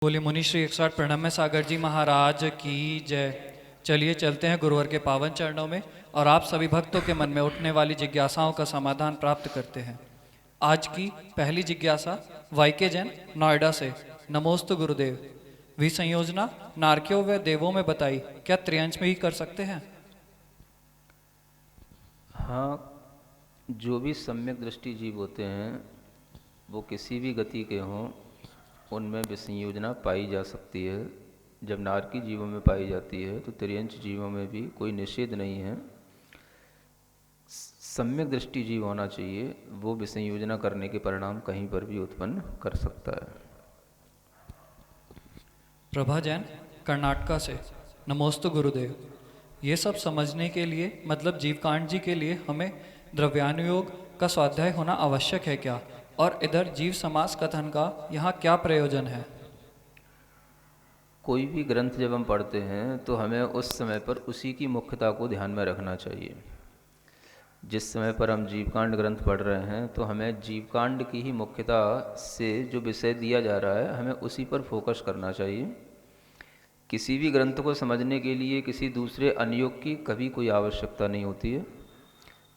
बोले मुनि श्री 108 प्रणम्य सागर जी महाराज की जय। चलिए चलते हैं गुरुवर के पावन चरणों में और आप सभी भक्तों के मन में उठने वाली जिज्ञासाओं का समाधान प्राप्त करते हैं। आज की पहली जिज्ञासा वाईके जैन नोएडा से। नमोस्तु गुरुदेव। विसंयोजना नारकियों व देवों में बताई, क्या त्रियंश में ही कर सकते हैं? हाँ, जो भी सम्यक दृष्टि जीव होते हैं वो किसी भी गति के हों, उनमें विसंयोजना पाई जा सकती है। जब नारकी जीवों में पाई जाती है तो त्रियंश जीवों में भी कोई निषेध नहीं है। सम्यक दृष्टि जीव होना चाहिए, वो विसंयोजना करने के परिणाम कहीं पर भी उत्पन्न कर सकता है। प्रभा जैन कर्नाटका से। नमोस्तु गुरुदेव। ये सब समझने के लिए मतलब जीवकांड जी के लिए हमें द्रव्यानुयोग का स्वाध्याय होना आवश्यक है क्या? और इधर जीव समास कथन का यहाँ क्या प्रयोजन है? कोई भी ग्रंथ जब हम पढ़ते हैं तो हमें उस समय पर उसी की मुख्यता को ध्यान में रखना चाहिए। जिस समय पर हम जीवकांड ग्रंथ पढ़ रहे हैं तो हमें जीवकांड की ही मुख्यता से जो विषय दिया जा रहा है हमें उसी पर फोकस करना चाहिए। किसी भी ग्रंथ को समझने के लिए किसी दूसरे अनुयोग की कभी कोई आवश्यकता नहीं होती है।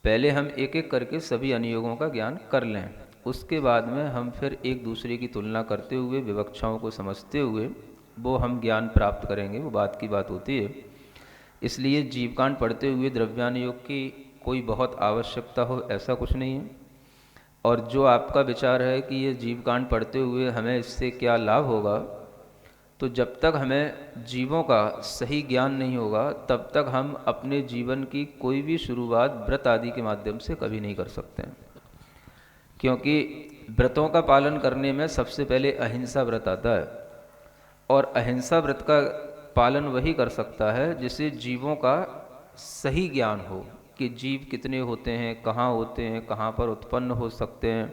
पहले हम एक एक करके सभी अनुयोगों का ज्ञान कर लें, उसके बाद में हम फिर एक दूसरे की तुलना करते हुए विवक्षाओं को समझते हुए वो हम ज्ञान प्राप्त करेंगे, वो बात की बात होती है। इसलिए जीवकांड पढ़ते हुए द्रव्यानुयोग की कोई बहुत आवश्यकता हो ऐसा कुछ नहीं है। और जो आपका विचार है कि ये जीवकांड पढ़ते हुए हमें इससे क्या लाभ होगा, तो जब तक हमें जीवों का सही ज्ञान नहीं होगा तब तक हम अपने जीवन की कोई भी शुरुआत व्रत आदि के माध्यम से कभी नहीं कर सकते हैं। क्योंकि व्रतों का पालन करने में सबसे पहले अहिंसा व्रत आता है, और अहिंसा व्रत का पालन वही कर सकता है जिसे जीवों का सही ज्ञान हो कि जीव कितने होते हैं, कहाँ होते हैं, कहाँ पर उत्पन्न हो सकते हैं,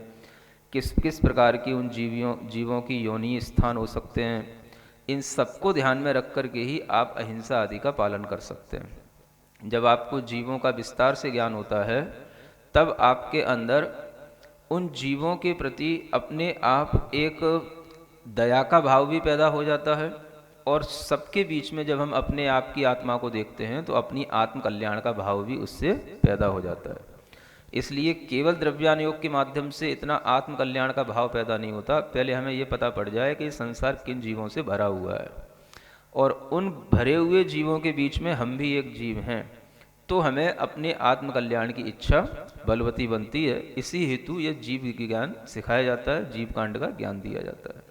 किस किस प्रकार की उन जीवों की योनि स्थान हो सकते हैं। इन सबको ध्यान में रख कर के ही आप अहिंसा आदि का पालन कर सकते हैं। जब आपको जीवों का विस्तार से ज्ञान होता है तब आपके अंदर उन जीवों के प्रति अपने आप एक दया का भाव भी पैदा हो जाता है। और सबके बीच में जब हम अपने आप की आत्मा को देखते हैं तो अपनी आत्म कल्याण का भाव भी उससे पैदा हो जाता है। इसलिए केवल द्रव्यानुयोग के माध्यम से इतना आत्म कल्याण का भाव पैदा नहीं होता। पहले हमें यह पता पड़ जाए कि संसार किन जीवों से भरा हुआ है, और उन भरे हुए जीवों के बीच में हम भी एक जीव हैं, तो हमें अपने आत्म कल्याण की इच्छा बलवती बनती है। इसी हेतु यह जीव ज्ञान सिखाया जाता है, जीव कांड का ज्ञान दिया जाता है।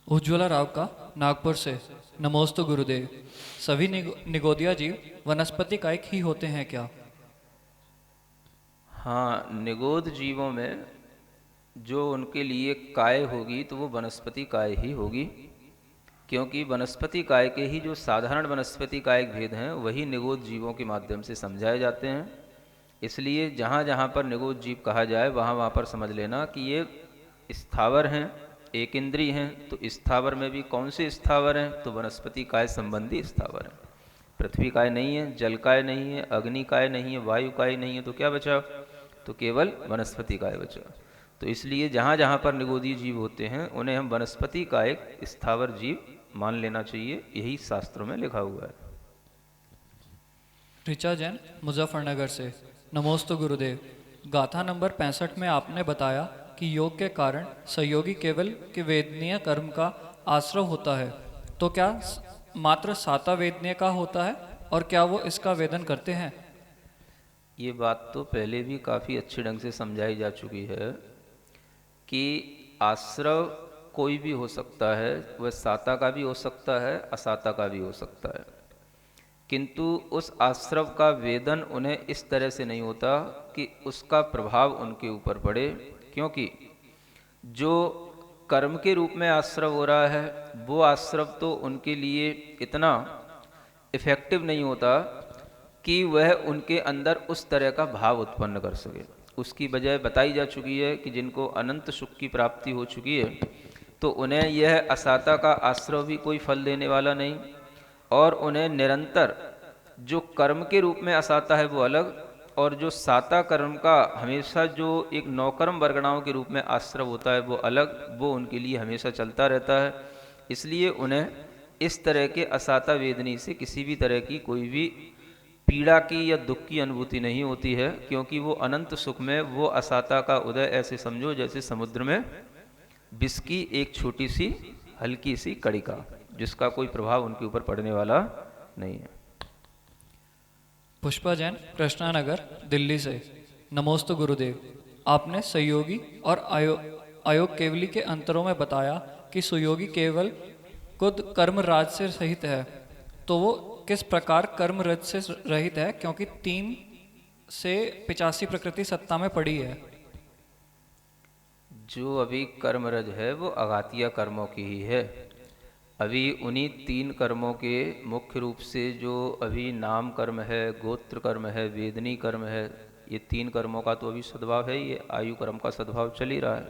उज्ज्वला राव का नागपुर से। नमोस्तु गुरुदेव। सभी निगोदिया जीव वनस्पति कायिक ही होते हैं क्या? हाँ, निगोद जीवों में जो उनके लिए काय होगी तो वो वनस्पति काय ही होगी, क्योंकि वनस्पति काय के ही जो साधारण वनस्पति कायिक भेद हैं वही निगोद जीवों के माध्यम से समझाए जाते हैं। इसलिए जहाँ जहाँ पर निगोद जीव कहा जाए वहाँ वहाँ पर समझ लेना कि ये स्थावर हैं, एक इंद्रिय हैं। तो स्थावर में भी कौन से स्थावर हैं? तो वनस्पति काय संबंधी स्थावर हैं। पृथ्वी काय नहीं है, जल काय नहीं है, अग्नि काय नहीं है, वायु काय नहीं है, तो क्या बचा? तो केवल वनस्पति काय बचा। तो इसलिए जहाँ जहाँ पर निगोदी जीव होते हैं उन्हें हम वनस्पति का एक स्थावर जीव मान लेना चाहिए, यही शास्त्रों में लिखा हुआ है। ऋचा जैन मुजफ्फरनगर से। नमोस्तु गुरुदेव। गाथा नंबर 65 में आपने बताया कि योग के कारण सहयोगी केवल के वेदनीय कर्म का आश्रय होता है, तो क्या मात्र साता वेदनीय का होता है और क्या वो इसका वेदन करते हैं? ये बात तो पहले भी काफ़ी अच्छे ढंग से समझाई जा चुकी है कि आश्रव कोई भी हो सकता है, वह साता का भी हो सकता है, असाता का भी हो सकता है, किंतु उस आश्रव का वेदन उन्हें इस तरह से नहीं होता कि उसका प्रभाव उनके ऊपर पड़े। क्योंकि जो कर्म के रूप में आश्रव हो रहा है वो आश्रव तो उनके लिए इतना इफेक्टिव नहीं होता कि वह उनके अंदर उस तरह का भाव उत्पन्न कर सके। उसकी वजह बताई जा चुकी है कि जिनको अनंत सुख की प्राप्ति हो चुकी है तो उन्हें यह असाता का आश्रव भी कोई फल देने वाला नहीं, और उन्हें निरंतर जो कर्म के रूप में असाता है वो अलग और जो साता कर्म का हमेशा जो एक नौकर्म वर्गणाओं के रूप में आश्रव होता है वो अलग, वो उनके लिए हमेशा चलता रहता है। इसलिए उन्हें इस तरह के असाता वेदनी से किसी भी तरह की कोई भी पीड़ा की या दुख की अनुभूति नहीं होती है, क्योंकि वो अनंत सुख में वो असाता का उदय ऐसे समझो जैसे समुद्र में विष की एक छोटी सी हल्की सी कणिका, जिसका कोई प्रभाव उनके ऊपर पड़ने वाला नहीं है। पुष्पा जैन, कृष्णा नगर, दिल्ली से। नमोस्तु गुरुदेव। आपने संयोगी और अयोग केवली के अंतरों में बताया कि सुयोगी केवल खुद कर्म राज से रहित है, तो वो किस प्रकार कर्म रज से रहित है, क्योंकि 3 से 85 प्रकृति सत्ता में पड़ी है। जो अभी कर्मरज है वो अघातिया कर्मों की ही है। अभी उन्हीं 3 कर्मों के मुख्य रूप से जो अभी नाम कर्म है, गोत्र कर्म है, वेदनी कर्म है, ये 3 कर्मों का तो अभी सद्भाव है, ये आयु कर्म का सद्भाव चल ही रहा है।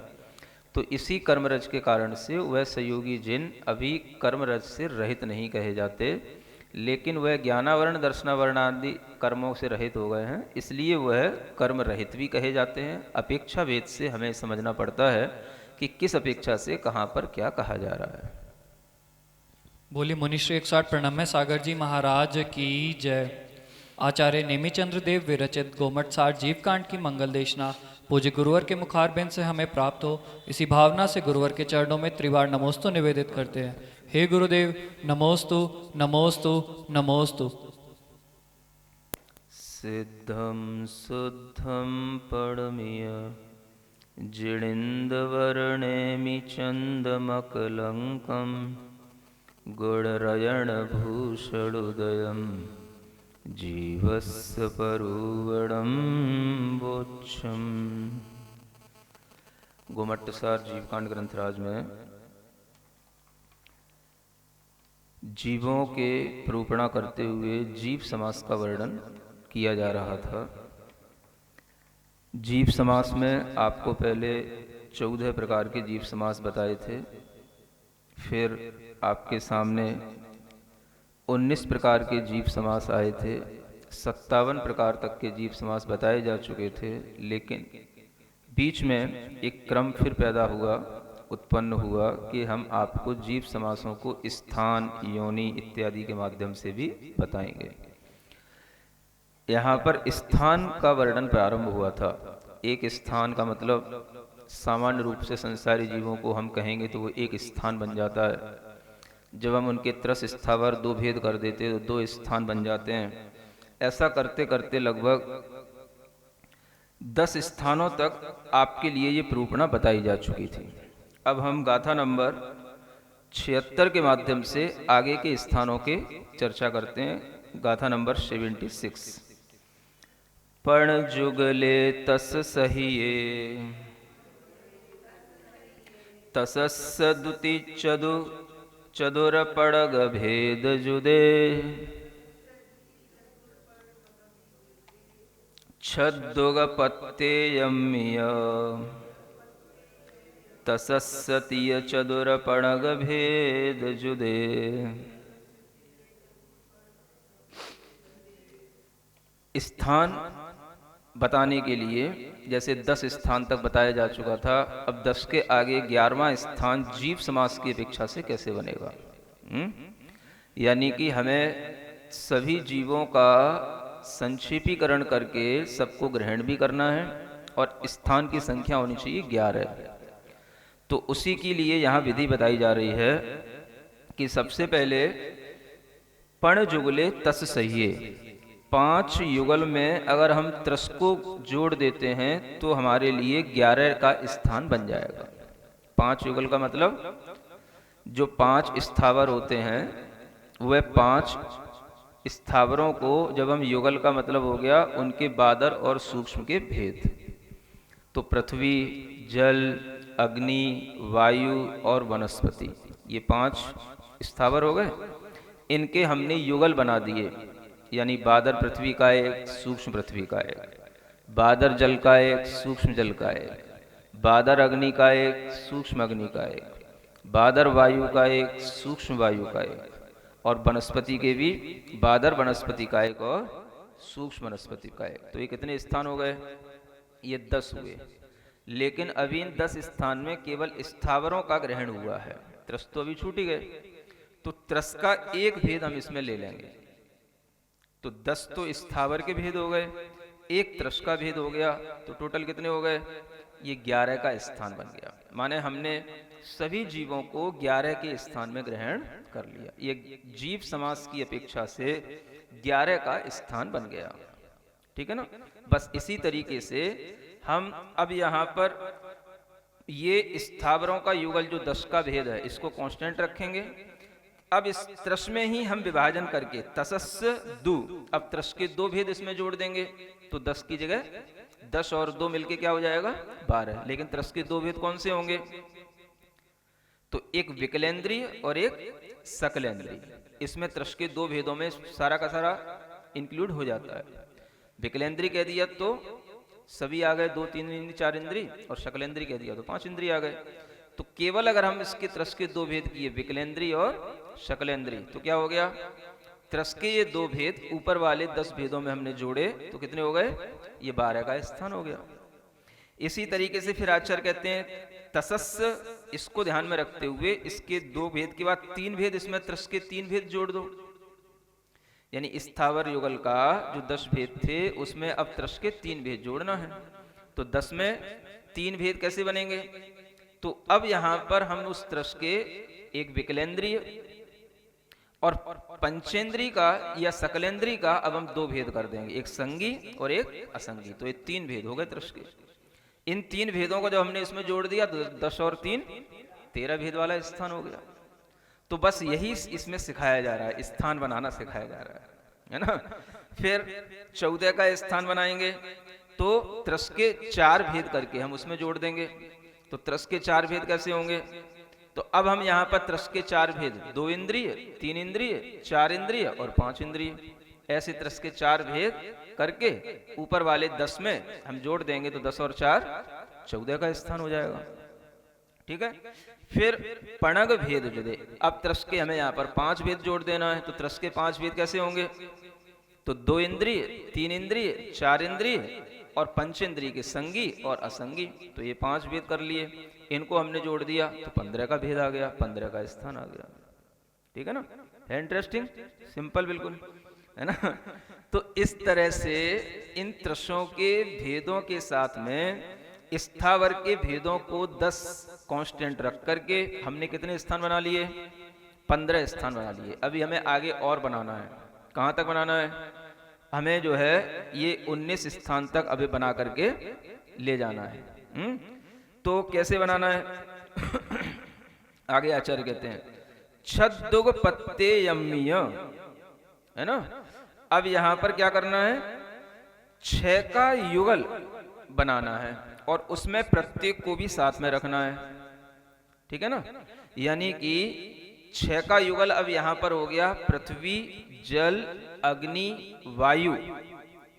तो इसी कर्मरज के कारण से वह संयोगी जिन अभी कर्मरज से रहित नहीं कहे जाते, लेकिन वह ज्ञानावरण दर्शनावरण आदि कर्मों से रहित हो गए हैं, इसलिए वह कर्म रहित भी कहे जाते हैं। अपेक्षा भेद से हमें समझना पड़ता है कि किस अपेक्षा से कहाँ पर क्या कहा जा रहा है। बोली मुनिश्री 160 प्रणम्य सागर जी महाराज की जय। आचार्य नेमिचंद्र देव विरचित गोमट सार जीव कांड की मंगल देशना पूज्य गुरुवर के मुखारबिंद से हमें प्राप्त हो, इसी भावना से गुरुवर के चरणों में त्रिवार नमोस्तु निवेदित करते हैं। हे गुरुदेव, नमोस्तु नमोस्तु नमोस्तु। सिद्धं शुद्धं परमिय जिणिन्दवर्णेमि चन्दमकलङ्कं गुणरयणभूषणोदयं जीवस्य परुवणं बोच्छम्। गोमट्टसार जीवकांड ग्रंथराज में जीवों के प्रूपणा करते हुए जीव समास का वर्णन किया जा रहा था। जीव समास में आपको पहले 14 प्रकार के जीव समास बताए थे, फिर आपके सामने 19 प्रकार के जीव समास आए थे, 57 प्रकार तक के जीव समास बताए जा चुके थे। लेकिन बीच में एक क्रम फिर पैदा हुआ, उत्पन्न हुआ कि हम आपको जीव समासों को स्थान, योनि इत्यादि के माध्यम से भी बताएंगे। यहाँ पर स्थान का वर्णन प्रारंभ हुआ था। एक स्थान का मतलब सामान्य रूप से संसारी जीवों को हम कहेंगे तो वो एक स्थान बन जाता है। जब हम उनके त्रस स्थावर 2 भेद कर देते तो 2 स्थान बन जाते हैं। ऐसा करते करते लगभग 10 स्थानों तक आपके लिए ये प्रूपणा बताई जा चुकी थी। अब हम गाथा नंबर 76 के माध्यम से आगे के स्थानों के चर्चा करते हैं। गाथा नंबर 76। पण जुगले तस सहिए तसस्स दुति चदुर पड़ग भेद जुदे छद्दुग पत्तेयम्य तसस्सतीय चदुर पड़ग भेद जुदे। स्थान बताने के लिए जैसे 10 स्थान तक बताया जा चुका था, अब 10 के आगे 11वां स्थान जीव समास की अपेक्षा से कैसे बनेगा। यानी कि हमें सभी जीवों का संक्षेपीकरण करके सबको ग्रहण भी करना है और स्थान की संख्या होनी चाहिए 11। तो उसी के लिए यहाँ विधि बताई जा रही है कि सबसे पहले पण जुगले तस सहिए, 5 युगल में अगर हम त्रस को जोड़ देते हैं तो हमारे लिए 11 का स्थान बन जाएगा। 5 युगल का मतलब जो 5 स्थावर होते हैं वह 5 स्थावरों को जब हम युगल का मतलब हो गया उनके बादर और सूक्ष्म के भेद, तो पृथ्वी, जल, अग्नि, वायु और वनस्पति, ये 5 स्थावर हो गए। इनके हमने युगल बना दिए, यानी बादर पृथ्वी का एक, सूक्ष्म पृथ्वी का एक, बादर जल का एक, सूक्ष्म जल का एक, बादर अग्नि का एक, सूक्ष्म अग्नि का एक, बादर वायु का एक, सूक्ष्म वायु का एक, और वनस्पति के भी बादर वनस्पति का एक और सूक्ष्म वनस्पति का 1। तो ये कितने स्थान हो गए? ये 10 हुए। लेकिन अभी इन 10 स्थान में केवल स्थावरों का ग्रहण हुआ है, त्रस तो अभी छूट ही गए। तो त्रस का एक भेद हम इसमें ले लेंगे। तो 10 तो स्थावर के भेद हो गए, एक त्रस का भेद हो गया, तो टोटल कितने हो गए? ये 11 का स्थान बन गया। माने हमने सभी जीवों को 11 के स्थान में ग्रहण कर लिया। ये जीव समास की अपेक्षा से 11 का स्थान बन गया। ठीक है ना? बस इसी तरीके से हम अब यहाँ पर ये स्थावरों का युगल जो 10 का भेद है इसको कांस्टेंट रखेंगे। अब इस त्रस में ही हम विभाजन करके तसस्य दु, अब त्रस के 2 भेद इसमें जोड़ देंगे, तो 10 की जगह 10 और 2 मिलके क्या हो जाएगा? 12। लेकिन त्रस के 2 भेद कौन से होंगे? तो एक विकलेंद्रीय और एक सकलेंद्रीय। इसमें त्रस के 2 भेदों में सारा का सारा इंक्लूड हो जाता है। विकलेंद्रीय कह दिया तो सभी आ गए, 2 3 इंद्रिय 4 इंद्रिय, और शकलेंद्रीय कह दिया तो 5 इंद्रिय आ गए। तो केवल अगर हम इसके त्रस के 2 भेद किए, विकलेंद्रीय और शकलेंद्रीय, तो क्या हो गया? त्रस के ये 2 भेद ऊपर वाले 10 भेदों में हमने जोड़े तो कितने हो गए? ये 12 का स्थान हो गया। इसी तरीके से फिर आचार्य कहते हैं तसस्य, इसको ध्यान में रखते हुए इसके 2 भेद के बाद 3 भेद इसमें त्रस के 3 भेद जोड़ दो। यानी स्थावर युगल का जो 10 भेद थे उसमें अब त्रस के 3 भेद जोड़ना है। तो 10 में 3 भेद कैसे बनेंगे? तो अब यहां पर हम उस त्रस के एक विकलेंद्रीय और पंचेंद्रीय का या सकलेंद्रीय का अब हम 2 भेद कर देंगे, एक संगी और एक असंगी। तो ये 3 भेद हो गए त्रस के। इन 3 भेदों को जब हमने इसमें जोड़ दिया तो 10 और 3 13 भेद वाला स्थान हो गया। तो बस यही इसमें सिखाया जा रहा है, स्थान बनाना सिखाया जा रहा है ना? फिर 14 का स्थान बनाएंगे तो त्रस के 4 भेद करके हम उसमें जोड़ देंगे। तो त्रस के 4 भेद कैसे होंगे? तो अब हम यहाँ पर त्रस के 4 भेद, 2 इंद्रिय, 3 इंद्रिय, 4 इंद्रिय और 5 इंद्रिय, ऐसे त्रस के 4 भेद करके ऊपर वाले 10 में हम जोड़ देंगे तो 10 और 4 14 का स्थान हो जाएगा। ठीक है? फिर पणग भेद विदे, अब त्रस के हमें यहाँ पर 5 भेद जोड़ देना है। तो त्रस के 5 भेद कैसे होंगे? तो 2 इंद्रिय, 3 इंद्रिय, 4 इंद्रिय और पंचेंद्रिय के संगी और असंगी। तो ये 5 भेद कर लिए, इनको हमने जोड़ दिया तो 15 का भेद आ गया, 15 का स्थान आ गया। ठीक है ना? है इंटरेस्टिंग, सिंपल बिल्कुल, है ना? तो इस तरह से इन त्रसों के भेदों के साथ में स्थावर के भेदों को 10 कांस्टेंट रख करके हमने कितने स्थान बना लिए? 15 स्थान बना लिए। अभी हमें आगे और बनाना है। कहाँ तक बनाना है? हमें जो है ये 19 स्थान तक अभी बना करके ले जाना है। तो कैसे बनाना है? आगे आचार्य कहते हैं छद्दुग पत्ते यम्मीय, है ना? अब यहां पर क्या करना है? 6 का युगल बनाना है और उसमें प्रत्येक को भी साथ में रखना है। ठीक है ना? यानी कि 6 का युगल अब यहां पर हो गया पृथ्वी, जल, अग्नि, वायु।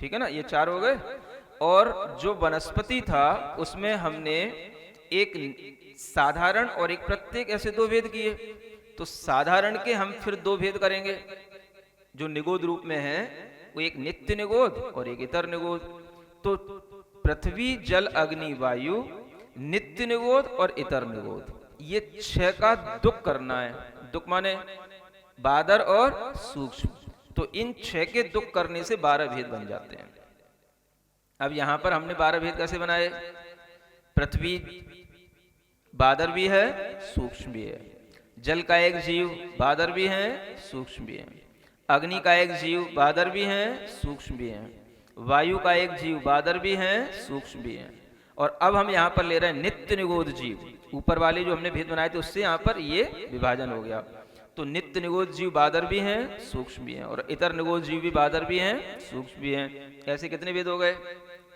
ठीक है ना? ये 4 हो गए। और जो वनस्पति था उसमें हमने एक साधारण और एक प्रत्येक, ऐसे 2 भेद किए। तो साधारण के हम फिर 2 भेद करेंगे जो निगोद रूप में है, वो एक नित्य निगोद और एक इतर निगोद। तो पृथ्वी, जल, अग्नि, वायु, नित्य निगोद और इतर निगोद, ये 6 का दुख करना है। दुख माने बादर और सूक्ष्म। तो इन 6 के दुख करने से 12 भेद बन जाते हैं। अब यहां पर हमने 12 भेद कैसे बनाए? पृथ्वी बादर भी है, सूक्ष्म भी है। जल का एक जीव बादर भी है, सूक्ष्म भी है। अग्नि का एक जीव बादर भी है, सूक्ष्म भी है। वायु का एक जीव बादर भी है, सूक्ष्म भी है। और अब हम यहाँ पर ले रहे हैं नित्य निगोद जीव। ऊपर वाले जो हमने भेद बनाए थे उससे यहाँ पर ये विभाजन हो गया। तो नित्य निगोद जीव बादर भी हैं, सूक्ष्म भी हैं, और इतर निगोद जीव भी बादर भी हैं, सूक्ष्म भी हैं। ऐसे कितने भेद हो गए?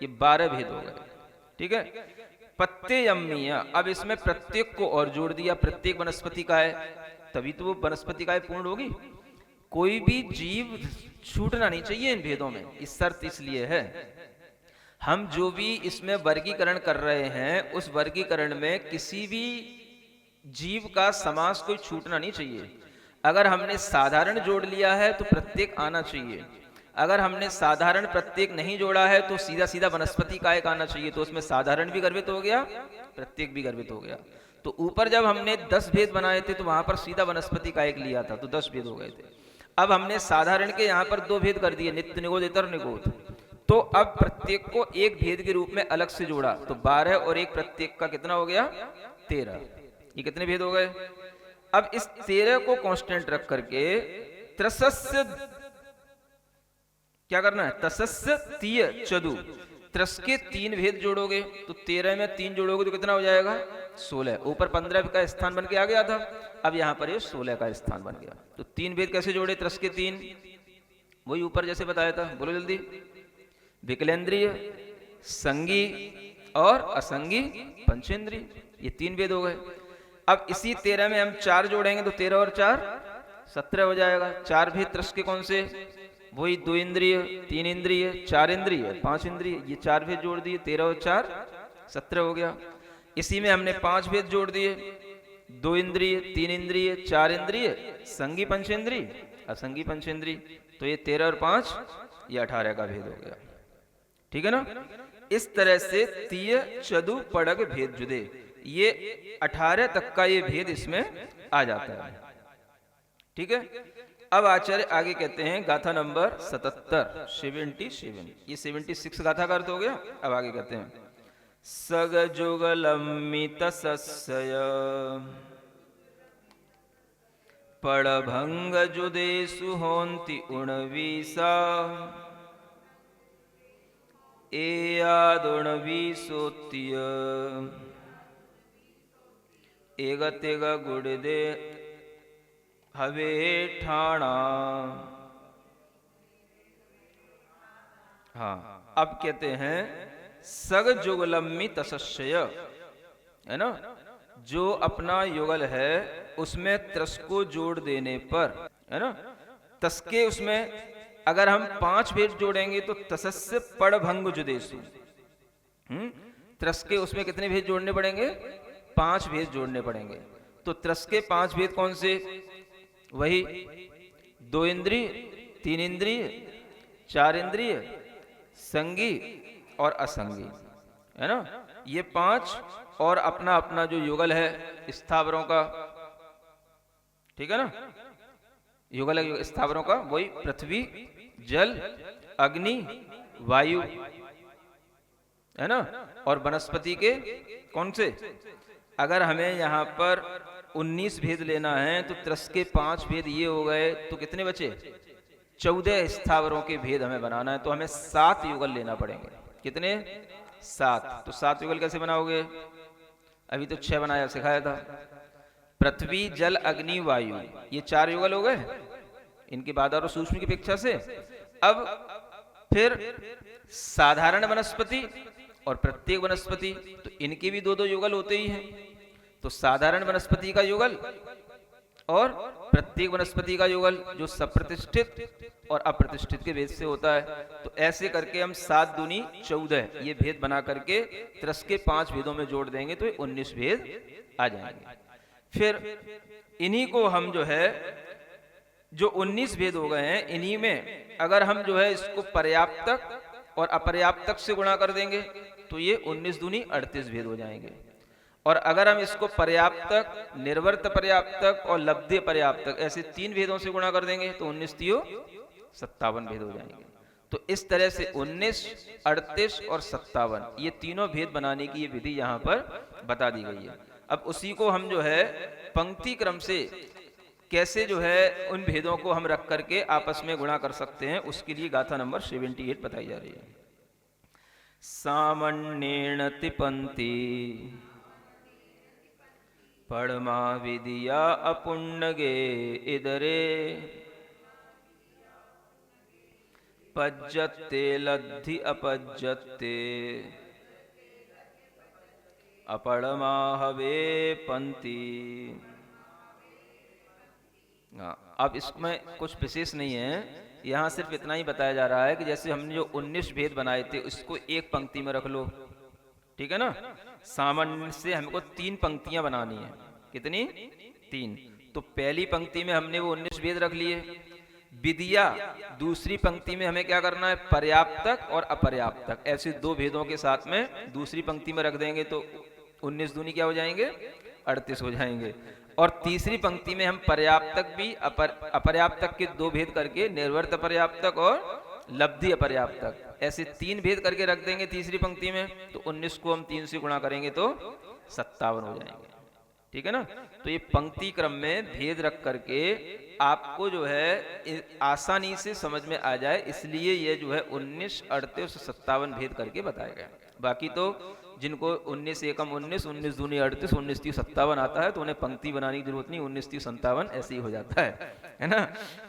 ये 12 भेद हो गए। ठीक है? पत्ते यम्मीय, अब इसमें प्रत्येक को और जोड़ दिया। प्रत्येक वनस्पति का है, तभी तो वो वनस्पति का पूर्ण होगी। कोई भी जीव छूटना नहीं चाहिए इन भेदों में। इस शर्त इसलिए है, हम जो भी इसमें वर्गीकरण कर रहे हैं उस वर्गीकरण में किसी भी जीव का समास कोई छूटना नहीं चाहिए। अगर हमने साधारण जोड़ लिया है तो प्रत्येक आना चाहिए। अगर हमने साधारण प्रत्येक नहीं जोड़ा है तो सीधा सीधा वनस्पति कायक आना चाहिए, तो उसमें साधारण भी गर्भित हो गया, प्रत्येक भी गर्भित हो गया। तो ऊपर जब हमने 10 भेद बनाए थे तो वहां पर सीधा वनस्पति कायक लिया था, तो 10 भेद हो गए थे। अब हमने साधारण के यहाँ पर 2 भेद कर दिए, नित्य निगोद इतर निगोद। तो अब प्रत्येक को एक भेद के रूप में अलग से जोड़ा, तो 12 और एक प्रत्येक का कितना हो गया, 13। ये कितने भेद हो गए। अब इस 13 को कांस्टेंट रख करके त्रसस्य क्या करना है, तसस्य तीय चदु, त्रस के 3 भेद जोड़ोगे, तो 13 में 3 जोड़ोगे तो कितना हो जाएगा, 16। ऊपर 15 का स्थान बन के आ गया था, अब यहां पर ये 16 का स्थान बन गया। तो 3 भेद कैसे जोड़े, त्रस के 3, वही ऊपर जैसे बताया था, बोलो जल्दी। विकलेंद्रिय, संगी और असंगी पंचेंद्रिय, ये 3 भेद हो गए। अब इसी 13 में हम 4 जोड़ेंगे तो 13 और 4 17 हो जाएगा। 4 भेद त्रस के कौन से, वही 2 इंद्रिय, 3 इंद्रिय, 4 इंद्रिय, 5 इंद्रिय, ये 4 भेद जोड़ दिए, 13 और 4 17 हो गया। इसी में हमने 5 भेद जोड़ दिए, 2 इंद्रिय, 3 इंद्रिय, 4 इंद्रिय, संगी पंचेंद्रिय, असंगी पंचेंद्रिय, तो ये 13 और 5 ये 18 का भेद हो गया। ठीक है ना। इस तरह से तीय चदु पड़ग भेद जुदे, ये 18 तक का ये भेद इसमें आ जाता है। ठीक है। अब आचार्य आगे कहते हैं गाथा नंबर 77, 77, ये 76 गाथा का अर्थ हो गया। अब आगे कहते हैं सग जुगलमित सस्सय पड़भंग जुदे सुहोन्ति उणवीसा एयादुणवीसोत्य एगतेग गुड़दे हवे ठाणा। हाँ, अब कहते हैं सग जुगलम्मी तसस्यय, है ना, जो अपना युगल है उसमें त्रस को जोड़ देने पर, है ना, तस के उसमें अगर हम 5 भेद जोड़ेंगे तो तसस्य पड़भंग जुदेसु, त्रस के उसमें कितने भेद जोड़ने पड़ेंगे, 5 भेद जोड़ने पड़ेंगे। तो त्रस के 5 भेद कौन से, वही 2 इंद्रिय, 3 इंद्रिय, 4 इंद्रिय, संगी और असंगी, है ना, ये 5, और अपना अपना जो युगल है स्थावरों का, ठीक है ना, युगल है स्थावरों का, वही पृथ्वी, जल, अग्नि, वायु, है ना, और वनस्पति के कौन से। अगर हमें यहाँ पर 19 भेद लेना है तो त्रस के 5 भेद ये हो गए, तो कितने बचे, 14 स्थावरों के भेद हमें बनाना है, तो हमें 7 युगल लेना पड़ेंगे। कितने, 7। तो 7 युगल कैसे बनाओगे, अभी तो 6 बनाया सिखाया था। पृथ्वी, जल, अग्नि, वायु, ये 4 युगल हो गए, इनके बाद और सूक्ष्म की अपेक्षा से। अब फिर साधारण वनस्पति और प्रत्येक वनस्पति, तो इनके भी 2-2 युगल होते ही हैं। तो साधारण वनस्पति का युगल और प्रत्येक वनस्पति का युगल जो सप्रतिष्ठित और अप्रतिष्ठित के भेद से होता है। तो ऐसे करके हम 7 दूनी 14 ये भेद बना करके त्रस के 5 भेदों में जोड़ देंगे तो 19 भेद आ जाएंगे। फिर इन्हीं को हम जो है, जो 19 भेद हो गए हैं, इन्हीं में अगर हम जो है इसको पर्याप्तक और अपर्याप्तक से गुणा कर देंगे तो ये 19 दूनी 38 भेद हो जाएंगे। और अगर हम इसको पर्याप्तक, निर्वर्त पर्याप्तक और लब्धे पर्याप्तक ऐसे 3 भेदों से गुणा कर देंगे तो 19 तियो 57 भेद हो जाएंगे। तो इस तरह से 19, 38 और 57 ये तीनों भेद बनाने की ये विधि यहाँ पर बता दी गई है। अब उसी को हम जो है पंक्ति क्रम से कैसे जो है उन भेदों को हम रख करके आपस में गुणा कर सकते हैं, उसके लिए गाथा नंबर 78 बताई जा रही है। सामण्येन तिपन्ति परमा विदिया अपुण्यगे इदरे पज्जते लद्धि अपज्जते अपरमा हवे पंती। अब इसमें कुछ विशेष नहीं है, यहाँ सिर्फ इतना ही बताया जा रहा है कि जैसे हमने जो 19 भेद बनाए थे उसको एक पंक्ति में रख लो, ठीक है ना। सामान्य से हमको 3 पंक्तियां बनानी है, कितनी, 3। तो पहली पंक्ति में हमने वो 19 भेद रख लिए, विधिया, दूसरी पंक्ति में हमें क्या करना है, पर्याप्तक और अपर्याप्तक, ऐसे दो भेदों के साथ में दूसरी पंक्ति में रख देंगे तो 19 दूनी क्या हो जाएंगे, 38 हो जाएंगे। और तीसरी पंक्ति में हम पर्याप्तक भी अपर्याप्तक के दो भेद करके, निर्वर्त अपर्याप्तक और लब्धि अपर्याप्तक, ऐसे 3 भेद करके रख देंगे तीसरी पंक्ति में। तो 19 को हम 3 से गुणा करेंगे तो 57 हो जाएंगे। ठीक है ना। तो ये पंक्ति क्रम में भेद रख करके आपको जो है आसानी से समझ में आ जाए, इसलिए ये जो है 19, 38, 57 भेद करके बताया गया। बाकी तो जिनको 19 एकम 19, 19 दूनी 38, 19 तीस 57 आता है तो उन्हें पंक्ति बनाने की जरूरत नहीं, 19 तीस 57 ऐसे ही हो जाता है ना।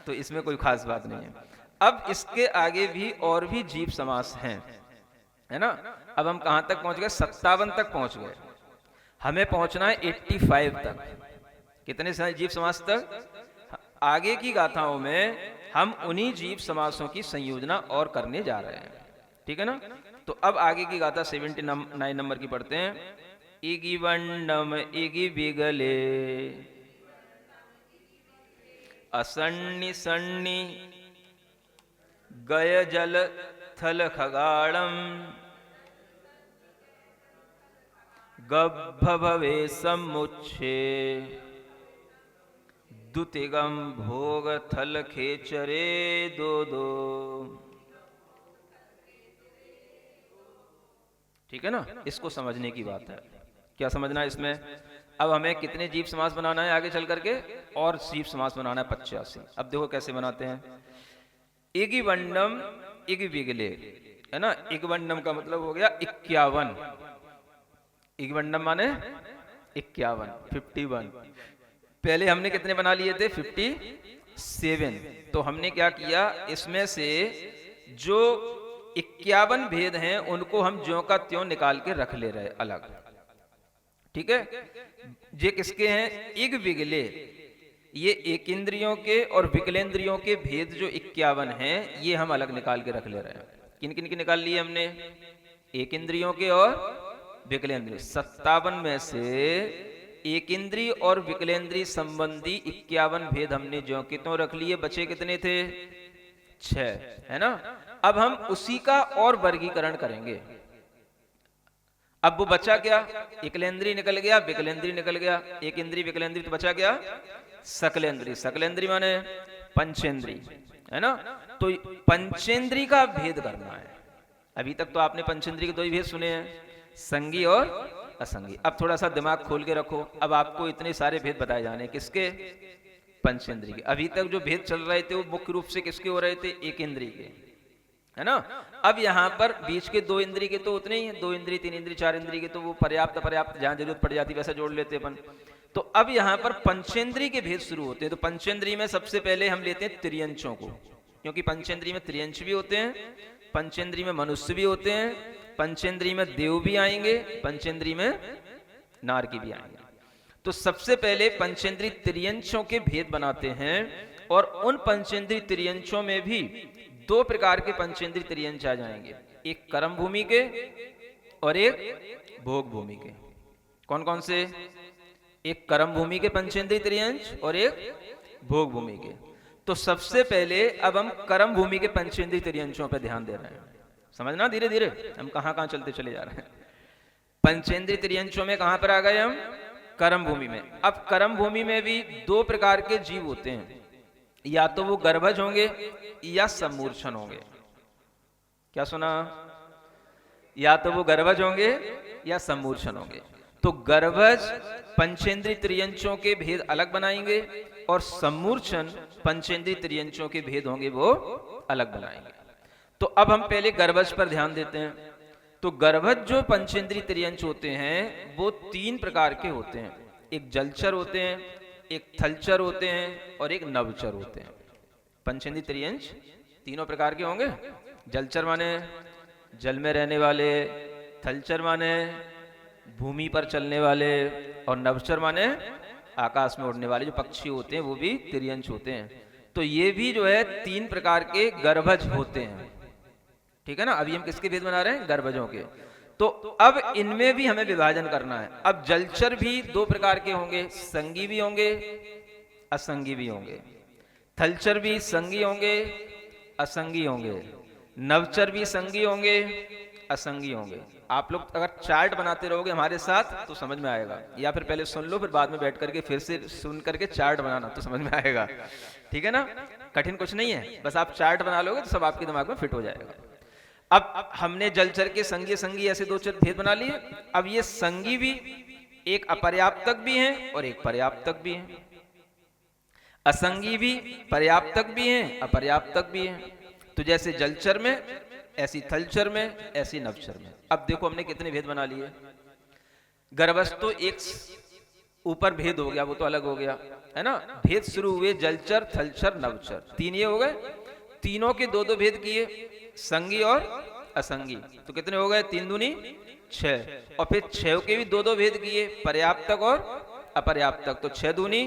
तो इसमें कोई खास बात नहीं है। अब इसके आगे भी और भी जीव समास हैं, है ना। अब हम कहां तक पहुंच गए, 57 तक पहुंच गए। हमें पहुंचना है 85 तक। कितने जीव समास तक? आगे की गाथाओं में हम उन्हीं जीव समासों की संयोजना और करने जा रहे हैं। ठीक है ना। तो अब आगे की गाथा 79 नंबर की पढ़ते हैं। इगी वंडम इगी बिगले असन्नि सन्नि गय जल थल खगाड़म गब्भ भवे समुच्छे दुतिगम भोग थल खेचरे दो दो। ठीक है ना। इसको समझने की बात है। क्या समझना है इसमें? अब हमें कितने जीव समास बनाना है आगे चल करके, और जीव समास बनाना है 85। अब देखो कैसे बनाते हैं। इगी वंडम इग बिगले, है ना। इग वंडम का मतलब हो गया 51। इग वंडम माने 51, 51। पहले हमने कितने बना लिए थे, 57। तो हमने क्या किया, इसमें से जो 51 भेद हैं उनको हम ज्यों का त्यों निकाल के रख ले रहे अलग। ठीक है। ये किसके हैं, इग विगले, ये एक इंद्रियों के और विकलेंद्रियों के भेद जो 51 हैं ये हम अलग निकाल के रख ले रहे हैं। किन किन के निकाल लिए हमने, एक इंद्रियों के और विकलेंद्रिय। 57 में से एक इंद्रिय और विकलेंद्रिय संबंधी 51 भेद हमने ज्यों के त्यों रख लिए। बचे कितने थे, 6, है ना। अब हम उसी का और वर्गीकरण करेंगे। अब वो बचा क्या, एकलेंद्रिय निकल गया, विकलेंद्रिय निकल गया, एक इंद्रिय विकलेंद्रिय, तो बचा क्या, सकलेंद्रिय। सकलेंद्रिय माने पंचेंद्रिय, है ना। तो पंचेंद्रिय का भेद करना है। अभी तक तो आपने पंचेंद्रिय के दो ही भेद सुने हैं, संगी और असंगी। अब थोड़ा सा दिमाग खोल के रखो। अब आपको इतने सारे भेद बताए जाने, किसके, पंचेंद्रिय के। अभी तक जो भेद चल रहे थे वो मुख्य रूप से किसके हो रहे थे, एक इंद्रिय के, है ना। अब यहाँ पर बीच के 2 इंद्रिय के तो उतने ही हैं, 2 इंद्रिय 3 इंद्रिय 4 इंद्रिय के तो वो पर्याप्त पर्याप्त जहां जरूरत पड़ जाती वैसा जोड़ लेते अपन। तो अब यहाँ पर पंचेंद्रिय के भेद शुरू होते हैं। तो पंचेंद्रिय में सबसे पहले हम लेते हैं त्रियंचों को, क्योंकि पंचेंद्रिय में त्रियंच भी होते हैं, पंचेंद्रिय में मनुष्य भी होते हैं, पंचेंद्रिय में देव भी आएंगे, पंचेंद्रिय में नारकी भी आएंगे। तो सबसे पहले पंचेंद्रिय त्रियंचों के भेद बनाते हैं। और उन पंचेंद्रिय त्रियंचों में भी 2 प्रकार के पंचेंद्रिय त्रियंच आ जाएंगे, एक कर्म भूमि के और एक भोग भूमि के। कौन कौन से, एक कर्म भूमि के पंचेंद्रिय त्रियंच और एक भोग भूमि के। तो सबसे पहले अब हम कर्म भूमि के पंचेंद्रिय त्रियंचों पर ध्यान दे रहे हैं। समझना, धीरे धीरे हम कहां कहां चलते चले जा रहे हैं। पंचेंद्रिय त्रियंचों में कहां पर आ गए हम, कर्म भूमि में। अब कर्म भूमि में भी 2 प्रकार के जीव होते हैं, या तो वो गर्भज होंगे या सम्मूर्छन होंगे। क्या सुना, या तो वो गर्भज होंगे या सम्मूर्छन होंगे। तो गर्भज पंचेंद्रिय त्रियंचों के भेद अलग बनाएंगे और सम्मूर्छन पंचेंद्रिय त्रियंचों के भेद होंगे वो अलग बनाएंगे। तो अब हम पहले गर्भज पर ध्यान देते हैं। तो गर्भज जो पंचेंद्रिय त्रियंच होते हैं वो 3 प्रकार के होते हैं, एक जलचर होते हैं, एक थलचर होते हैं और एक नभचर होते हैं। पंचेंद्रिय त्रियंच 3 प्रकार के होंगे। जलचर माने जल में रहने वाले, थलचर माने भूमि पर चलने वाले, और नभचर माने आकाश में उड़ने वाले जो पक्षी होते हैं वो भी त्रियंच होते हैं। तो ये भी जो है 3 प्रकार के गर्भज होते हैं। ठीक है ना। अभी हम किसके भेद बना रहे हैं, गर्भजों के। तो अब इनमें भी हमें विभाजन करना है। अब जलचर भी 2 प्रकार के होंगे, संगी भी होंगे असंगी भी होंगे, थलचर भी संगी होंगे, असंगी होंगे, नवचर भी संगी होंगे, असंगी होंगे। आप लोग अगर चार्ट बनाते रहोगे हमारे साथ तो समझ में आएगा, या फिर पहले सुन लो, फिर बाद में बैठ करके फिर से सुन करके चार्ट बनाना तो समझ में आएगा। ठीक है ना, कठिन कुछ नहीं है, बस आप चार्ट बना लोगे तो सब आपके दिमाग में फिट हो जाएगा। अब हमने जलचर के संगी संगी ऐसे दो भेद बना लिए। अब ये संगी भी एक अपर्याप्तक भी हैं और एक पर्याप्तक भी हैं, असंगी भी पर्याप्तक भी हैं, अपर्याप्तक भी हैं। तो जैसे जलचर में ऐसी थलचर में ऐसी नवचर में। अब देखो हमने कितने भेद बना लिए। गर्भस्थ तो एक ऊपर भेद हो गया, वो तो अलग हो गया है ना। भेद शुरू हुए जलचर, थलचर, नवचर, तीन ये हो गए। तीनों के दो दो भेद किए, संगी और असंगी, तो कितने हो गए? 3 दूनी 6। और फिर 6 के भी दो दो भेद किए, पर्याप्तक और अपर्याप्तक, तो 6 दूनी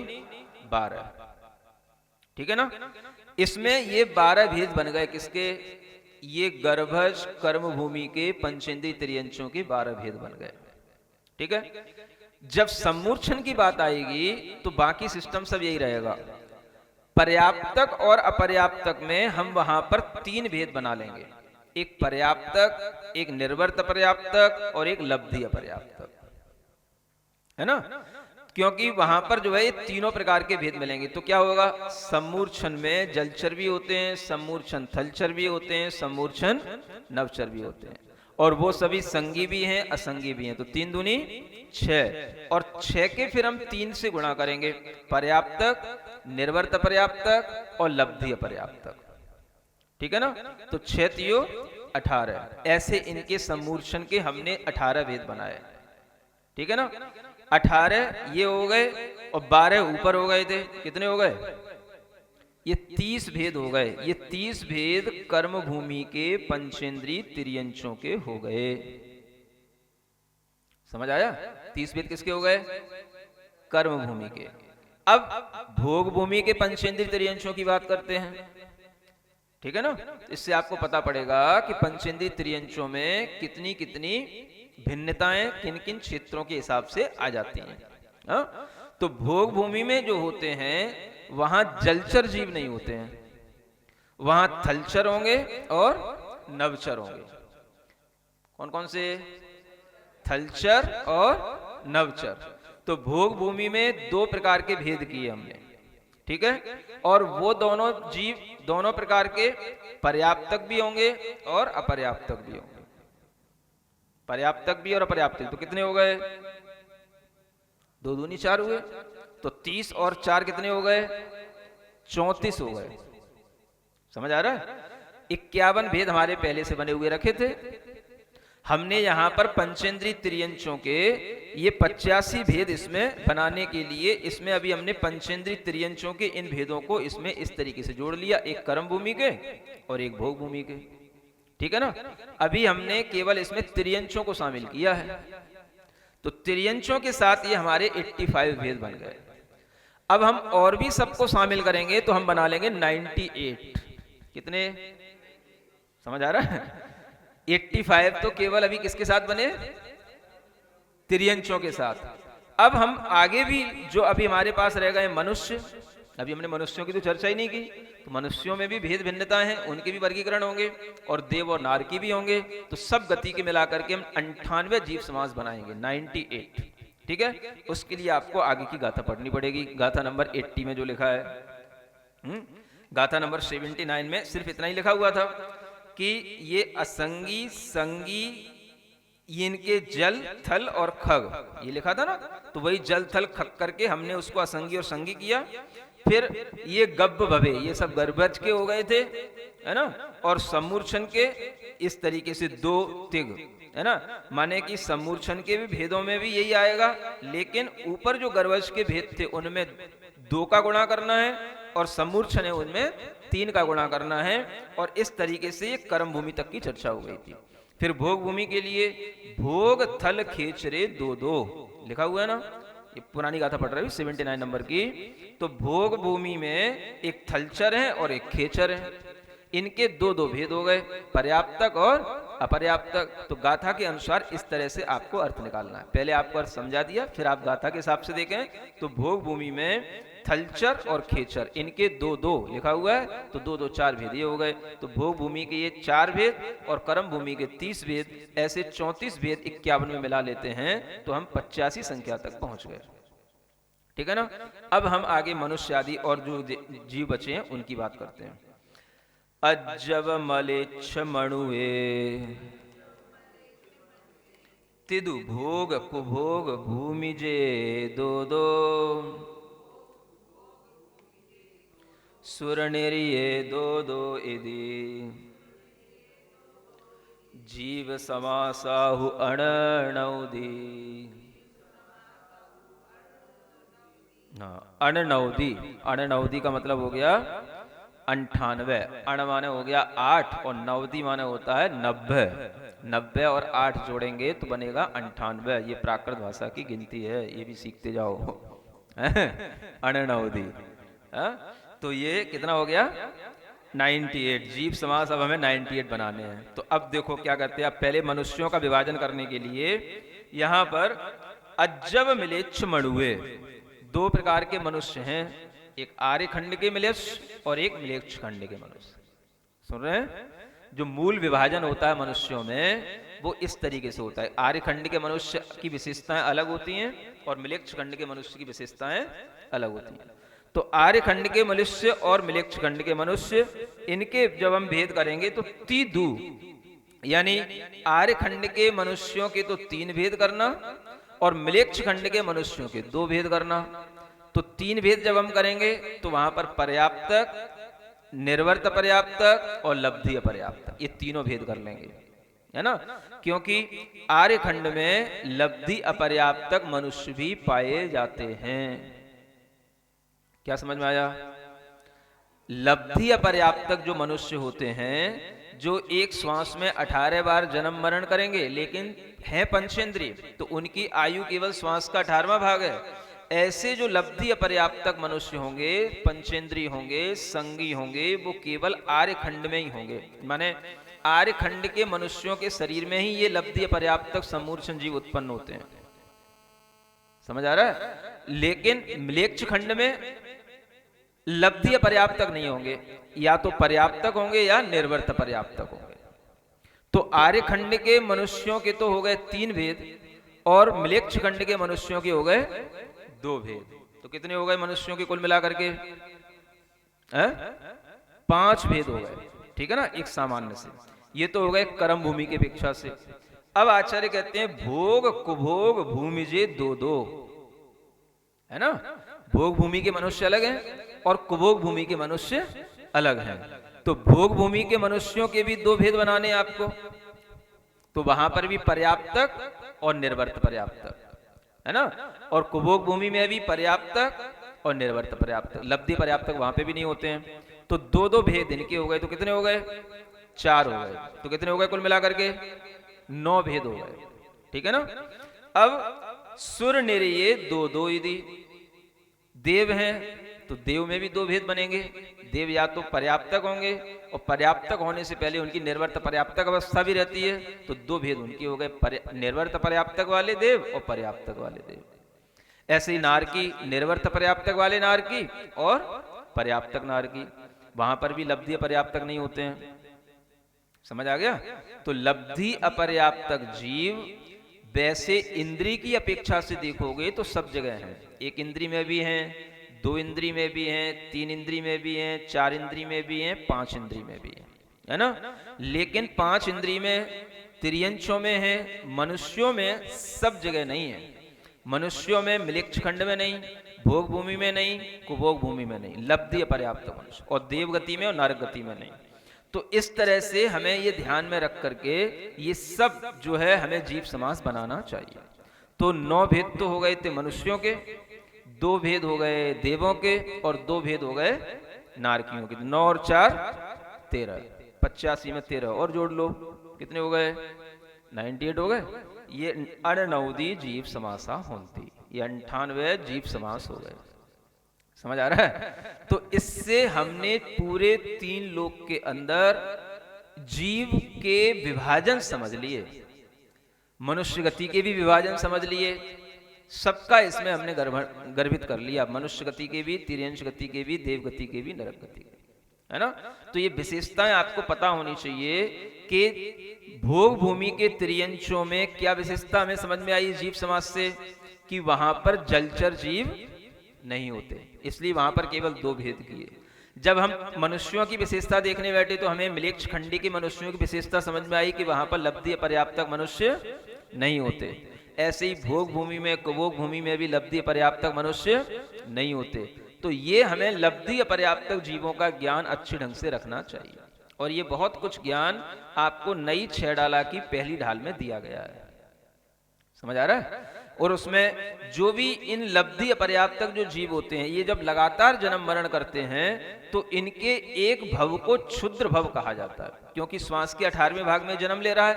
12। ठीक है ना। इसमें ये 12 भेद बन गए किसके? ये गर्भज कर्म भूमि के पंचेंद्रिय त्रियंचों के 12 भेद बन गए। ठीक है। जब सम्मूर्छन की बात आएगी तो बाकी सिस्टम सब यही रहेगा। पर्याप्तक और अपर्याप्तक में हम वहां पर 3 भेद बना लेंगे, एक पर्याप्तक, एक निर्वर्त पर्याप्तक और एक लब्धि अपर्याप्तक, है ना। क्योंकि वहां पर जो है ये तीनों प्रकार के भेद मिलेंगे। तो क्या होगा? सम्मूर्छन में जलचर भी होते हैं, सम्मूर्छन थलचर भी होते हैं, सम्मूर्छन नवचर भी होते हैं, और वो सभी संगी भी हैं, असंगी भी हैं। तो 3 दूनी 6, और 6 के फिर हम 3 से गुणा करेंगे, पर्याप्तक, निर्वर्त पर्याप्तक और लब्धि अपर्याप्तक। ठीक है ना। तो 6 तियो 18, ऐसे इनके सम्मूर्छन के हमने 18 भेद बनाए। ठीक है ना। 18 ये हो गए और 12 ऊपर हो गए थे, कितने हो गए? ये 30 भेद हो गए। ये 30 भेद कर्म भूमि के पंचेंद्रिय त्रियंचों के हो गए। समझ आया? 30 भेद किसके हो गए? कर्म भूमि के। अब भोग भूमि के पंचेंद्रिय त्रियंचों की बात करते हैं। ठीक है ना। इससे आपको पता पड़ेगा कि पंचेंद्रिय त्रियंचों में कितनी कितनी भिन्नताएं किन किन क्षेत्रों के हिसाब से आ जाती हैं। हाँ? तो भोग भूमि में जो होते हैं वहां जलचर जीव नहीं होते हैं, वहां थलचर होंगे और नवचर होंगे। कौन कौन से? थलचर और नवचर। तो भोग भूमि में 2 प्रकार के भेद किए हमने। ठीक है। और वो दोनों जीव दोनों प्रकार के पर्याप्तक भी होंगे और अपर्याप्तक भी होंगे। पर्याप्तक भी और अपर्याप्तक, तो कितने हो गए? 2 दूनी 4 हुए। तो 30 और 4 कितने हो गए? 34 हो गए। समझ आ रहा है? 51 भेद हमारे पहले से बने हुए रखे थे। हमने यहां पर पंचेंद्रिय त्रियंचों के ये 85 भेद इसमें बनाने के लिए, इसमें अभी हमने पंचेंद्रिय त्रियंचों के इन भेदों को इसमें इस तरीके से जोड़ लिया, एक कर्म भूमि के और एक भोग भूमि के। ठीक है ना। अभी हमने केवल इसमें त्रियंचों को शामिल किया है, तो त्रियंचों के साथ ये हमारे 85 भेद बन गए। अब हम और भी सबको शामिल करेंगे तो हम बना लेंगे 98। कितने? समझ आ रहा है? 85 तो केवल अभी किसके साथ बने? त्रियंचों के साथ। अब हम आगे भी जो अभी हमारे पास रह गए मनुष्य, अभी हमने मनुष्यों की तो चर्चा ही नहीं की, तो मनुष्यों में भी भेद भिन्नताएं हैं, उनके भी वर्गीकरण होंगे, और देव और नार की भी होंगे। तो सब गति के मिलाकर के हम 98 जीव समास बनाएंगे, 98। ठीक है। उसके लिए आपको आगे की गाथा पढ़नी पड़ेगी। गाथा नंबर 80 में जो लिखा है, गाथा नंबर 79 में सिर्फ इतना ही लिखा हुआ था कि ये असंगी, संगी, ये इनके जल, थल और खग, ये लिखा था ना। तो वही जल, थल, खग करके हमने उसको असंगी और संगी किया। फिर ये गब्ब भवे, ये सब गर्भज के हो गए थे, है ना। और सम्मूर्छन के इस तरीके से 2 तिग, है ना। माने कि सम्मूर्छन के भी भेदों में भी यही आएगा, लेकिन ऊपर जो गर्भज के भेद थे उनमें 2 का गुणा करना है, और सम्मूर्छन है उनमें 3 का गुणा करना है। और इस तरीके से ये कर्म भूमि तक की चर्चा हो गई थी। फिर भोग भूमि के लिए भोग, थल, खेचरे 2-2 लिखा हुआ है ना। ये पुरानी गाथा पढ़ रही हूँ 79 नंबर की। तो भोग भूमि में एक थलचर है और एक खेचर है, इनके 2-2 भेद हो गए, पर्याप्तक और अपर्याप्तक। तो गाथा के अनुसार इस तरह से आपको अर्थ निकालना है। पहले आपको अर्थ समझा दिया, फिर आप गाथा के हिसाब से देखें। तो भोग भूमि में थलचर और खेचर, इनके दो दो लिखा हुआ है, तो दो दो चार भेद ये हो गए। तो भोग भूमि के ये 4 भेद और कर्म भूमि के 30 भेद, ऐसे 34 भेद 51 में मिला लेते हैं तो हम 85 संख्या तक पहुंच गए। ठीक है ना। अब हम आगे मनुष्य आदि और जो जीव बचे हैं उनकी बात करते हैं। अज्जव मलेच्छ मणुए तिदु भोग कुभोग भूमि जे दो दो सुर निर्ये दो दो इति जीव समासाहु अणनौदी। अणनौदी, अणनौदी का मतलब हो गया 98। अण माने हो गया 8 और नवदी माने होता है 90। 90 और 8 जोड़ेंगे तो बनेगा 98। ये प्राकृत भाषा की गिनती है, ये भी सीखते जाओ। अणनौदी। तो ये कितना हो गया 98। जीव समास अब हमें 98 बनाने हैं। तो अब देखो क्या करते हैं। अब पहले मनुष्यों का विभाजन करने के लिए यहां पर अज्जव मिलेच्छ मणुए, 2 प्रकार के मनुष्य हैं, एक आर्य खंड के मनुष्य और एक मिलेच्छ खंड के मनुष्य। सुन रहे हैं। जो मूल विभाजन होता है मनुष्यों में वो इस तरीके से होता है। आर्य खंड के मनुष्य की विशेषताएं अलग होती हैं और मिलेच्छ खंड के मनुष्य की विशेषताएं अलग होती हैं। तो आर्य खंड के मनुष्य और मिलेच्छ खंड के मनुष्य, इनके जब हम भेद करेंगे तो तीदु, यानी आर्य खंड के मनुष्यों के तो 3 भेद करना और मिलेच्छ खंड के मनुष्यों के 2 भेद करना। तो 3 भेद जब हम करेंगे तो वहां पर पर्याप्तक, निर्वर्त पर्याप्तक और लब्धि अपर्याप्तक, ये तीनों भेद कर लेंगे, है ना। क्योंकि आर्य खंड में लब्धि अपर्याप्तक मनुष्य भी पाए जाते हैं। क्या समझ में आया। लब्धि अपर्याप्तक जो मनुष्य होते हैं, जो एक श्वास में 18 बार जन्म मरण करेंगे लेकिन हैं पंचेंद्रिय, तो उनकी आयु केवल श्वास का 18वां भाग है। ऐसे जो लब्धि अपर्याप्तक मनुष्य होंगे, पंचेंद्रिय होंगे, संगी होंगे, वो केवल आर्य खंड में ही होंगे। माने आर्य खंड के मनुष्यों के शरीर में ही ये लब्धि अपर्याप्तक समूर्छन जीव उत्पन्न होते हैं। समझ आ रहा है। लेकिन मिलेच्छ खंड में लब्धि पर्याप्तक नहीं होंगे, या तो पर्याप्तक होंगे या निर्वर्त पर्याप्तक होंगे। तो आर्य खंड के मनुष्यों के तो हो गए 3 भेद और मिलेच्छ खंड के मनुष्यों के हो गए 2 भेद। तो कितने हो गए मनुष्यों के कुल मिलाकर के 5 भेद हो गए। ठीक है ना, एक सामान्य से। ये तो हो गए कर्म भूमि की अपेक्षा से। अब आचार्य कहते हैं भोग कुभोग भूमि जे दो दो, है ना। भोग भूमि के मनुष्य अलग हैं और कुभोग भूमि के मनुष्य अलग हैं। तो भोग भूमि के मनुष्यों के भी 2 भेद बनाने आपको। तो वहां पर भी पर्याप्तक और निर्वर्त पर्याप्तक, है ना। और कुभोग भूमि में भी पर्याप्तक और निर्वर्त पर्याप्तक, लब्धि पर्याप्तक वहां पे भी नहीं होते हैं। तो 2-2 भेद इनके हो गए। तो कितने हो गए 4 हो गए। तो कितने हो गए कुल मिलाकर के 9 भेद हो गए। ठीक है ना। अब सुर निर्ये 2-2 यदि देव हैं तो देव में भी 2 भेद बनेंगे। देव या तो पर्याप्तक होंगे और पर्याप्तक होने से पहले उनकी निर्वर्त पर्याप्तक अवस्था भी रहती है। तो 2 भेद उनके हो गए, निर्वर्त पर्याप्तक वाले देव और पर्याप्तक वाले देव। ऐसे ही नारकी, निर्वर्त पर्याप्तक वाले नारकी और पर्याप्तक नारकी, वहां पर भी लब्धि अपर्याप्तक नहीं होते हैं। समझ आ गया। तो लब्धि अपर्याप्तक जीव वैसे इंद्री की अपेक्षा से देखोगे तो सब जगह हैं। 1 इंद्री में भी हैं, 2 इंद्री में भी हैं, 3 इंद्री में भी हैं, 4 इंद्री में भी हैं, 5 इंद्री में भी हैं, है ना। लेकिन 5 इंद्री में, तिर्यंशों में है, मनुष्यों में सब जगह नहीं है। मनुष्यों में मिलेच्छ खंड में नहीं, भोग भूमि में नहीं, कुभोग भूमि में नहीं, लब्धि अपर्याप्त मनुष्य, और देवगति में और नरक गति में नहीं। तो इस तरह से हमें ये ध्यान में रख करके ये सब जो है हमें जीव समास बनाना चाहिए। तो 9 भेद तो हो गए थे मनुष्यों के, 2 भेद हो गए देवों के और 2 भेद हो गए नारकियों के। 9 और 4 13, 85 में 13 और जोड़ लो, कितने हो गए 98 हो गए। ये अणनौदी जीव समासा होती, ये 98 जीव समास हो गए। समझ आ रहा है। तो इससे हमने पूरे 3 लोक के अंदर जीव के विभाजन समझ लिए, मनुष्य गति के भी विभाजन समझ लिए, सबका इसमें हमने गर्भित कर लिया, मनुष्य गति के भी, तिर्यंश गति के भी, देव गति के भी, नरक गति के, है ना। तो ये विशेषताएं आपको पता होनी चाहिए कि भोग भूमि के त्रियंशों में क्या विशेषता हमें समझ में आई जीव समाज से, कि वहां पर जलचर जीव नहीं होते, इसलिए वहां पर केवल दो भेद किए। जब हम मनुष्यों की विशेषता देखने बैठे तो हमें मिलेच्छ खंडी के मनुष्यों की विशेषता समझ में आई कि वहां पर लब्धि पर्याप्तक मनुष्य नहीं होते। ऐसे ही भोग भूमि में, कुभोग भूमि में भी लब्धि पर्याप्तक मनुष्य नहीं होते। तो ये हमें लब्धि पर्याप्तक जीवों का ज्ञान अच्छे ढंग से रखना चाहिए, और ये बहुत कुछ ज्ञान आपको नई छेड़ाला की पहली ढाल में दिया गया है, समझ आ रहा है। और उसमें जो भी इन लब्धि अपर्याप्तक जो जीव होते हैं, ये जब लगातार जन्म मरण करते हैं तो इनके एक भव को क्षुद्र भव कहा जाता है, क्योंकि श्वास के 18वें भाग में जन्म ले रहा है,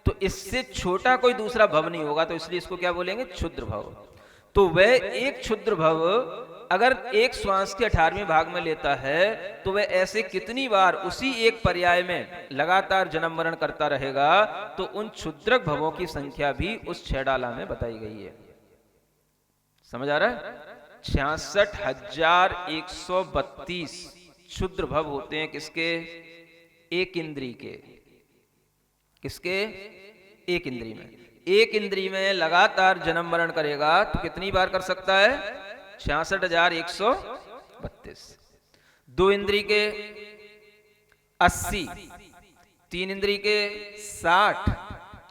तो इससे छोटा कोई दूसरा भव नहीं होगा, तो इसलिए इसको क्या बोलेंगे, क्षुद्र भव। तो वह एक क्षुद्र भव अगर एक श्वास के 18वें भाग में लेता है तो वह ऐसे कितनी बार उसी एक पर्याय में लगातार जन्म मरण करता रहेगा, तो उन क्षुद्रक भवों की संख्या भी उस छेड़ाला में बताई गई है, समझ आ रहा है। 66,132 क्षुद्र भव होते हैं, किसके, एक इंद्री के, किसके, एक इंद्री में। एक इंद्री में लगातार जन्म मरण करेगा तो कितनी बार कर सकता है, 66,132। दो इंद्री के 80, तीन इंद्री के 60,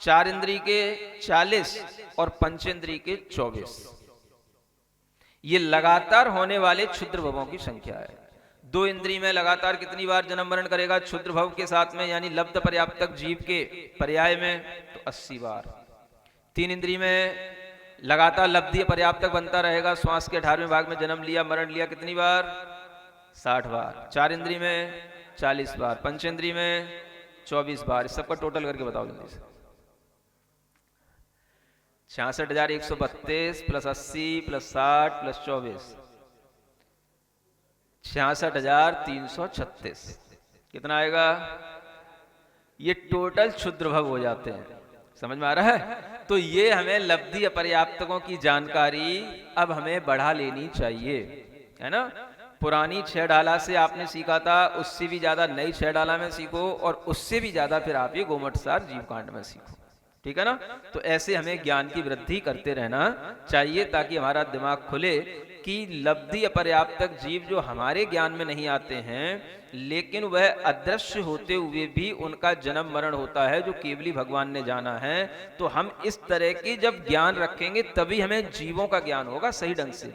चार इंद्री के 40 और पंचेंद्री के 24। ये लगातार होने वाले क्षुद्र भवों की संख्या है। दो इंद्री में लगातार कितनी बार जन्म मरण करेगा क्षुद्र भव के साथ में, यानी लब्ध पर्याप्तक जीव के पर्याय में, तो 80 बार। तीन इंद्री में लगातार लब्धि पर्याप्तक बनता रहेगा, श्वास के 18वें भाग में जन्म लिया मरण लिया, कितनी बार, 60 बार। चार इंद्री में 40 बार, पंचेंद्री में 24 बार। इस सबका टोटल करके बताओ जल्दी से। 66,132 प्लस 80 प्लस 60 प्लस 24, 66,336। कितना आएगा, ये टोटल क्षुद्र भव हो जाते हैं, समझ में आ रहा है। तो ये हमें लब्धि अपर्याप्तकों की जानकारी अब हमें बढ़ा लेनी चाहिए, है ना। पुरानी छेड़ाला से आपने सीखा था, उससे भी ज्यादा नई छेड़ाला में सीखो, और उससे भी ज्यादा फिर आप ये गोमटसार जीवकांड में सीखो, ठीक है ना। तो ऐसे हमें ज्ञान की वृद्धि करते रहना चाहिए, ताकि हमारा दिमाग खुले कि लब्धि अपर्याप्तक जीव जो हमारे ज्ञान में नहीं आते हैं, लेकिन वह अदृश्य होते हुए भी उनका जन्म मरण होता है, जो केवली भगवान ने जाना है। तो हम इस तरह के जब ज्ञान रखेंगे तभी हमें जीवों का ज्ञान होगा सही ढंग से,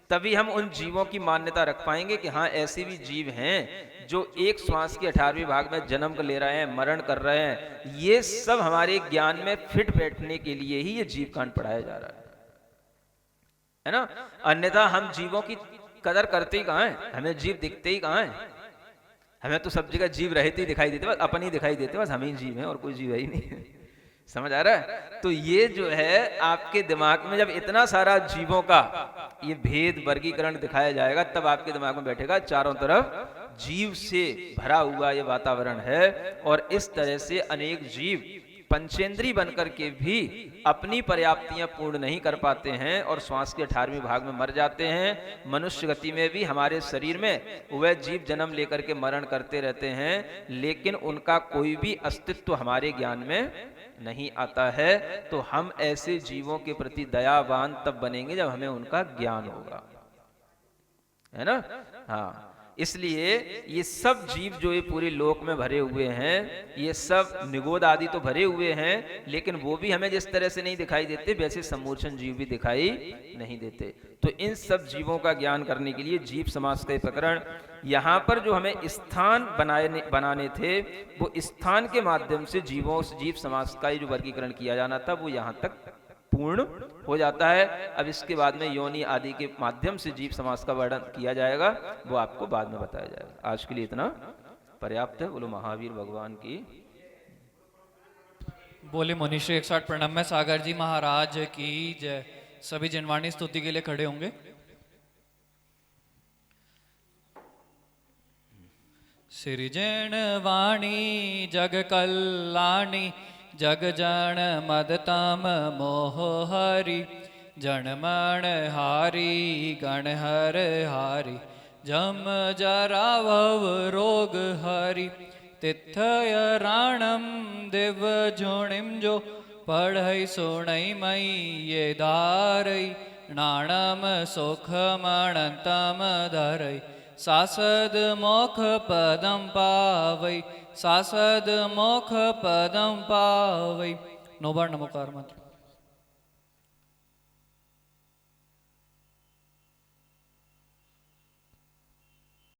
तभी हम उन जीवों की मान्यता रख पाएंगे कि हाँ ऐसे भी जीव हैं जो एक श्वास के 18वें भाग में जन्म कर ले रहे हैं, मरण कर रहे हैं। ये सब हमारे ज्ञान में फिट बैठने के लिए ही ये जीव कांड पढ़ाया जा रहा है ना। अन्यथा हम जीवों की कदर करते ही कहाँ हैं, हमें जीव दिखते ही कहाँ हैं, हमें तो सब जगह जीव रहते ही दिखाई देते, बस अपन ही दिखाई देते, बस हम ही जीव हैं और कोई जीव है ही नहीं, समझ आ रहा है। तो ये जो है आपके दिमाग में जब इतना सारा जीवों का ये भेद वर्गीकरण दिखाया जाएगा, तब आपके दिमाग में बैठेगा चारों तरफ जीव से भरा हुआ ये वातावरण है, और इस तरह से अनेक जीव पंचेंद्री बनकर के भी अपनी पर्याप्तियां पूर्ण नहीं कर पाते हैं और श्वास के 18वें भाग में मर जाते हैं। मनुष्य गति में भी हमारे शरीर में वह जीव जन्म लेकर के मरण करते रहते हैं, लेकिन उनका कोई भी अस्तित्व हमारे ज्ञान में नहीं आता है। तो हम ऐसे जीवों के प्रति दयावान तब बनेंगे जब हमें उनका ज्ञान होगा, है ना। हाँ, इसलिए ये सब जीव जो ये पूरे लोक में भरे हुए हैं, ये सब निगोद आदि तो भरे हुए हैं, लेकिन वो भी हमें जिस तरह से नहीं दिखाई देते, वैसे समूर्छन जीव भी दिखाई नहीं देते। तो इन सब जीवों का ज्ञान करने के लिए जीव समास के प्रकरण यहाँ पर जो हमें स्थान बनाने थे, वो स्थान के माध्यम से जीव समास का जो वर्गीकरण किया जाना था, वो यहाँ तक पूर्ण हो जाता है। अब इसके बाद में योनि आदि के माध्यम से जीव समास का वर्णन किया जाएगा, वो आपको बाद में बताया जाएगा। आज के लिए इतना पर्याप्त है। बोलो महावीर भगवान की। बोले मुनिश्री 61 प्रणम्य सागर जी महाराज की जय। सभी जनवाणी स्तुति के लिए खड़े होंगे। सृजन वाणी जग कल्याणी, जग जन मदतम मोह हरि, जनमण हारी गणहर हारी जम जरा भव रोग हरि तिथय राणम दिव झुणिम जो पढ़ई सुणई मई ये दारई नाणम सुख मणतम धरई सासद मोख पदम पावई सासद मोख पदम पावई नौबार नमोकार मंत्र।